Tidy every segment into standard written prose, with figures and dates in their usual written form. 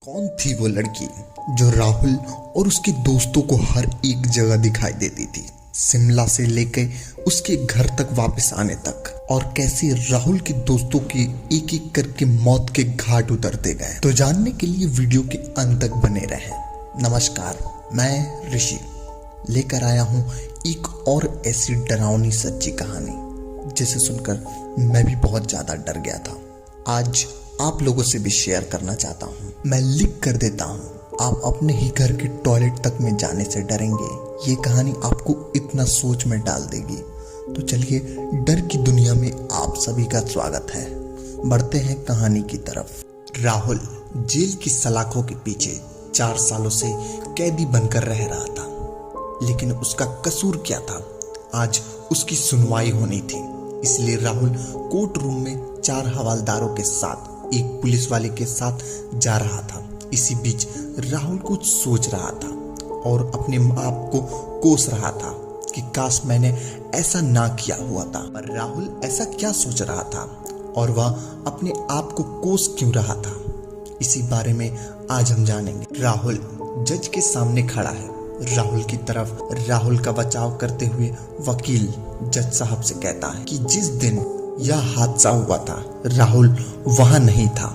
कौन थी वो लड़की जो राहुल और उसके दोस्तों को हर एक जगह दिखाई देती थी, शिमला से लेकर उसके घर तक वापस आने तक, और कैसे राहुल के दोस्तों के एक एक करके मौत के घाट उतरते गए। तो जानने के लिए वीडियो के अंत तक बने रहें। नमस्कार, मैं ऋषि लेकर आया हूँ एक और ऐसी डरावनी सच्ची कहानी जिसे सुनकर मैं भी बहुत ज्यादा डर गया था। आज आप लोगों से भी शेयर करना चाहता हूँ। मैं लिख कर देता हूँ, आप अपने ही घर के टॉयलेट तक में जाने से डरेंगे। ये कहानी आपको इतना सोच में डाल देगी। तो चलिए, डर की दुनिया में आप सभी का स्वागत है। बढ़ते हैं कहानी की तरफ। राहुल जेल की सलाखों के पीछे 4 सालों से कैदी बनकर रह रहा था, लेकिन उसका कसूर क्या था? आज उसकी सुनवाई होनी थी, इसलिए राहुल कोर्ट रूम में 4 हवलदारों के साथ एक पुलिस वाले के साथ जा रहा था। इसी बीच राहुल कुछ सोच रहा था और अपने आप को कोस रहा था कि काश मैंने ऐसा ना किया हुआ था। पर राहुल ऐसा क्या सोच रहा था और वह अपने आप को कोस क्यों रहा था, इसी बारे में आज हम जानेंगे। राहुल जज के सामने खड़ा है। राहुल की तरफ राहुल का बचाव करते हुए वकील जज साहब से कहता है कि जिस दिन यह हादसा हुआ था राहुल वहां नहीं था,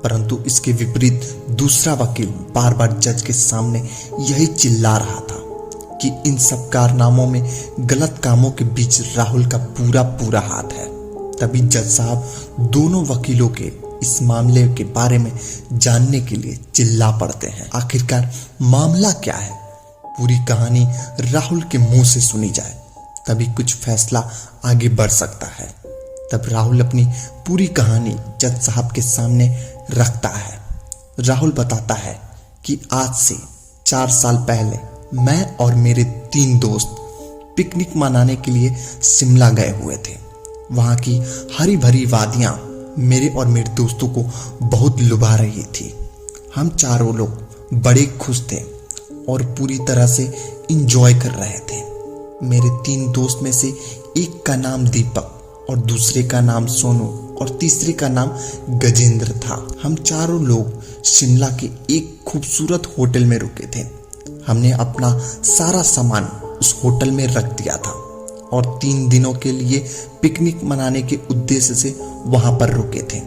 परंतु इसके विपरीत दूसरा वकील बार बार जज के सामने यही चिल्ला रहा था कि इन सब कारनामों में, गलत कामों के बीच राहुल का पूरा हाथ है। तभी जज साहब दोनों वकीलों के इस मामले के बारे में जानने के लिए चिल्ला पड़ते हैं। आखिरकार मामला क्या है, पूरी कहानी राहुल के मुंह से सुनी जाए, तभी कुछ फैसला आगे बढ़ सकता है। तब राहुल अपनी पूरी कहानी जज साहब के सामने रखता है। राहुल बताता है कि आज से 4 साल पहले मैं और मेरे 3 दोस्त पिकनिक मनाने के लिए शिमला गए हुए थे। वहां की हरी भरी वादियां मेरे और मेरे दोस्तों को बहुत लुभा रही थी। हम चारों लोग बड़े खुश थे और पूरी तरह से इंजॉय कर रहे थे। मेरे 3 दोस्त में से एक का नाम दीपक और दूसरे का नाम सोनू और तीसरे का नाम गजेंद्र था। हम चारों लोग शिमला के एक खूबसूरत होटल में रुके थे। हमने अपना सारा सामान उस होटल में रख दिया था और 3 दिनों के लिए पिकनिक मनाने के उद्देश्य से वहां पर रुके थे।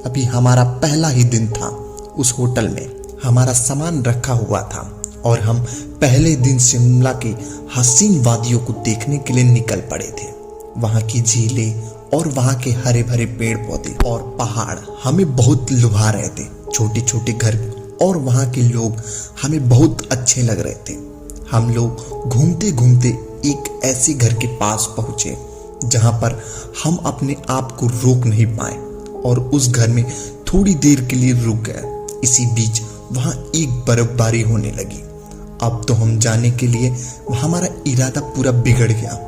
अभी हमारा पहला ही दिन था उस होटल में। हमारा सामान रखा हुआ था और हम पहले दिन शिमला के हसीन वादियों को देखने के लिए निकल पड़े थे। वहां की झीलें और वहां के हरे भरे पेड़ पौधे और पहाड़ हमें बहुत लुभा रहे थे। छोटे छोटे घर और वहां के लोग हमें बहुत अच्छे लग रहे थे। हम लोग घूमते घूमते एक ऐसे घर के पास पहुंचे जहां पर हम अपने आप को रोक नहीं पाए और उस घर में थोड़ी देर के लिए रुक गए। इसी बीच वहां एक बर्फबारी होने लगी। अब तो हम जाने के लिए हमारा इरादा पूरा बिगड़ गया।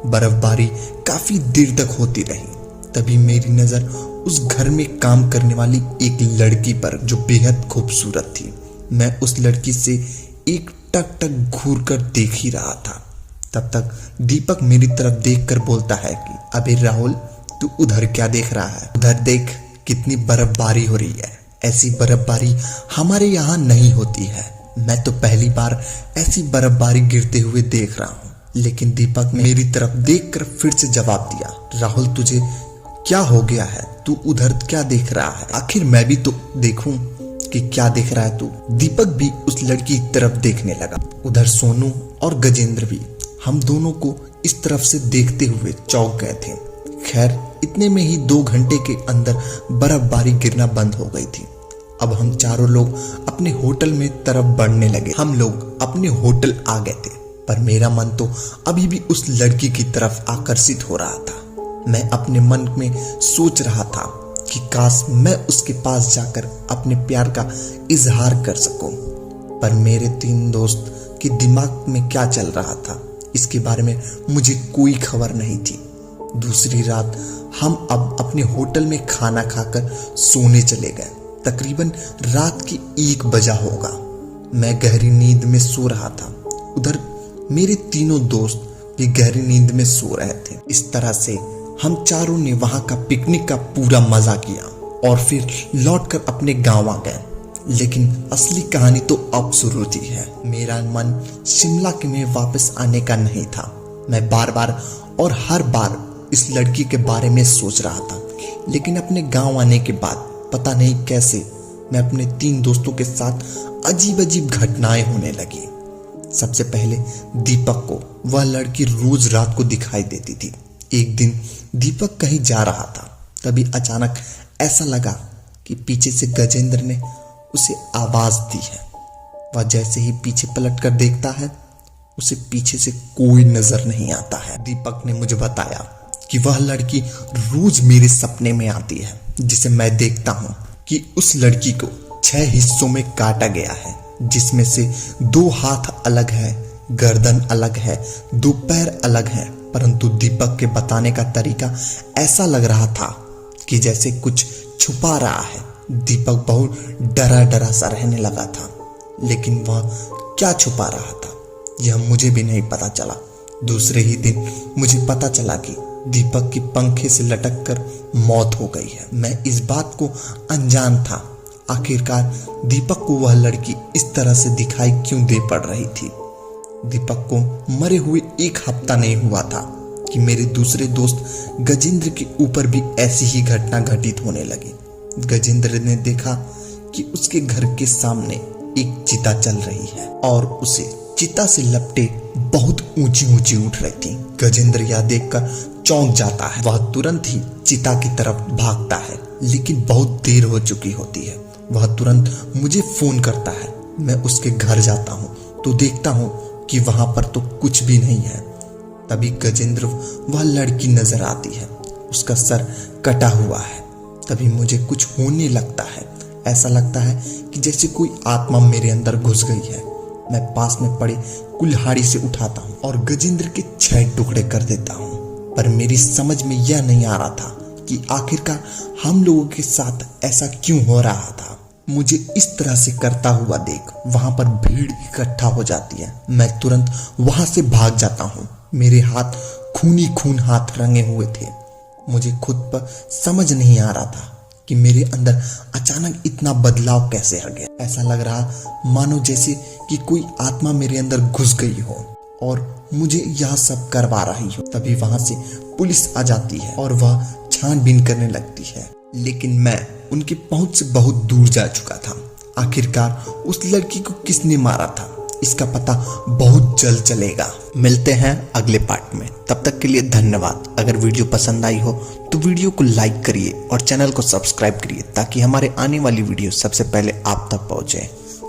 बर्फबारी काफी देर तक होती रही। तभी मेरी नजर उस घर में काम करने वाली एक लड़की पर, जो बेहद खूबसूरत थी। मैं उस लड़की से एक टक टक घूर कर देख ही रहा था। तब तक दीपक मेरी तरफ देखकर बोलता है कि अबे राहुल, तू उधर क्या देख रहा है? उधर देख, कितनी बर्फबारी हो रही है। ऐसी बर्फबारी हमारे यहाँ नहीं होती है। मैं तो पहली बार ऐसी बर्फबारी गिरते हुए देख रहा हूँ। लेकिन दीपक ने मेरी तरफ देखकर फिर से जवाब दिया, राहुल तुझे क्या हो गया है? तू उधर क्या देख रहा है? आखिर मैं भी तो देखूं कि क्या देख रहा है तू। दीपक भी उस लड़की की तरफ देखने लगा। उधर सोनू और गजेंद्र भी हम दोनों को इस तरफ से देखते हुए चौंक गए थे। खैर, इतने में ही 2 घंटे के अंदर बर्फबारी गिरना बंद हो गई थी। अब हम चारों लोग अपने होटल में तरफ बढ़ने लगे। हम लोग अपने होटल आ गए थे, पर मेरा मन तो अभी भी उस लड़की की तरफ आकर्षित हो रहा था। मैं अपने मन में सोच रहा था कि काश मैं उसके पास जाकर अपने प्यार का इजहार कर सकूं। पर मेरे 3 दोस्त के दिमाग में क्या चल रहा था, इसके बारे में मुझे कोई खबर नहीं थी। दूसरी रात हम अब अपने होटल में खाना खाकर सोने चले गए। तकरीबन रात की 1 बजा होगा। मैं गहरी नींद में सो रहा था। उधर मेरे तीनों दोस्त भी गहरी नींद में सो रहे थे। इस तरह से हम चारों ने वहां का पिकनिक का पूरा मजा किया और फिर लौटकर अपने गांव आ गए। लेकिन असली कहानी तो अब शुरू होती है। मेरा मन शिमला के में वापस आने का नहीं था। मैं बार बार और हर बार इस लड़की के बारे में सोच रहा था, लेकिन अपने गांव आने के बाद पता नहीं कैसे मैं अपने 3 दोस्तों के साथ अजीब अजीब घटनाएं होने लगी। सबसे पहले दीपक को वह लड़की रोज रात को दिखाई देती थी। एक दिन दीपक कहीं जा रहा था, तभी अचानक ऐसा लगा कि पीछे से गजेंद्र ने उसे आवाज दी है। वह जैसे ही पीछे पलट कर देखता है, उसे पीछे से कोई नजर नहीं आता है। दीपक ने मुझे बताया कि वह लड़की रोज मेरे सपने में आती है, जिसे मैं देखता हूँ कि उस लड़की को 6 हिस्सों में काटा गया है, जिसमें से 2 हाथ अलग है, गर्दन अलग है, 2 पैर अलग है। परंतु दीपक के बताने का तरीका ऐसा लग रहा था कि जैसे कुछ छुपा रहा है। दीपक बहुत डरा डरा सा रहने लगा था, लेकिन वह क्या छुपा रहा था यह मुझे भी नहीं पता चला। दूसरे ही दिन मुझे पता चला कि दीपक की पंखे से लटक कर मौत हो गई है। मैं इस बात को अनजान था। आखिरकार दीपक को वह लड़की इस तरह से दिखाई क्यों दे पड़ रही थी। दीपक को मरे हुए 1 हफ्ता नहीं हुआ था कि मेरे दूसरे दोस्त गजेंद्र के ऊपर भी ऐसी ही घटना घटित होने लगी। गजेंद्र ने देखा कि उसके घर के सामने एक चिता चल रही है और उसे चिता से लपटे बहुत ऊंची ऊंची उठ रही थी। गजेंद्र यह देखकर चौंक जाता है। वह तुरंत ही चिता की तरफ भागता है, लेकिन बहुत देर हो चुकी होती है। वह तुरंत मुझे फोन करता है। मैं उसके घर जाता हूँ तो देखता हूँ कि वहां पर तो कुछ भी नहीं है। तभी गजेंद्र वह लड़की नजर आती है। उसका सर कटा हुआ है। तभी मुझे कुछ होने लगता है। ऐसा लगता है कि जैसे कोई आत्मा मेरे अंदर घुस गई है। मैं पास में पड़े कुल्हाड़ी से उठाता हूँ और गजेंद्र के 6 टुकड़े कर देता हूँ। पर मेरी समझ में यह नहीं आ रहा था कि आखिरकार हम लोगों के साथ ऐसा क्यों हो रहा था। मुझे इस तरह से करता हुआ देख वहां पर भीड़ इकट्ठा हो जाती है। मैं तुरंत वहां से भाग जाता हूँ। मेरे हाथ खूनी खून हाथ रंगे हुए थे। मुझे खुद पर समझ नहीं आ रहा था कि मेरे अंदर अचानक इतना बदलाव कैसे आ गया। ऐसा लग रहा मानो जैसे कि कोई आत्मा मेरे अंदर घुस गई हो और मुझे यह सब करवा रही हो। तभी वहां से पुलिस आ जाती है और वह छानबीन करने लगती है, लेकिन मैं उनकी पहुंच से बहुत दूर जा चुका था। आखिरकार उस लड़की को किसने मारा था, इसका पता बहुत जल्द चलेगा। मिलते हैं अगले पार्ट में। तब तक के लिए धन्यवाद। अगर वीडियो पसंद आई हो तो वीडियो को लाइक करिए और चैनल को सब्सक्राइब करिए, ताकि हमारे आने वाली वीडियो सबसे पहले आप तक पहुंचे।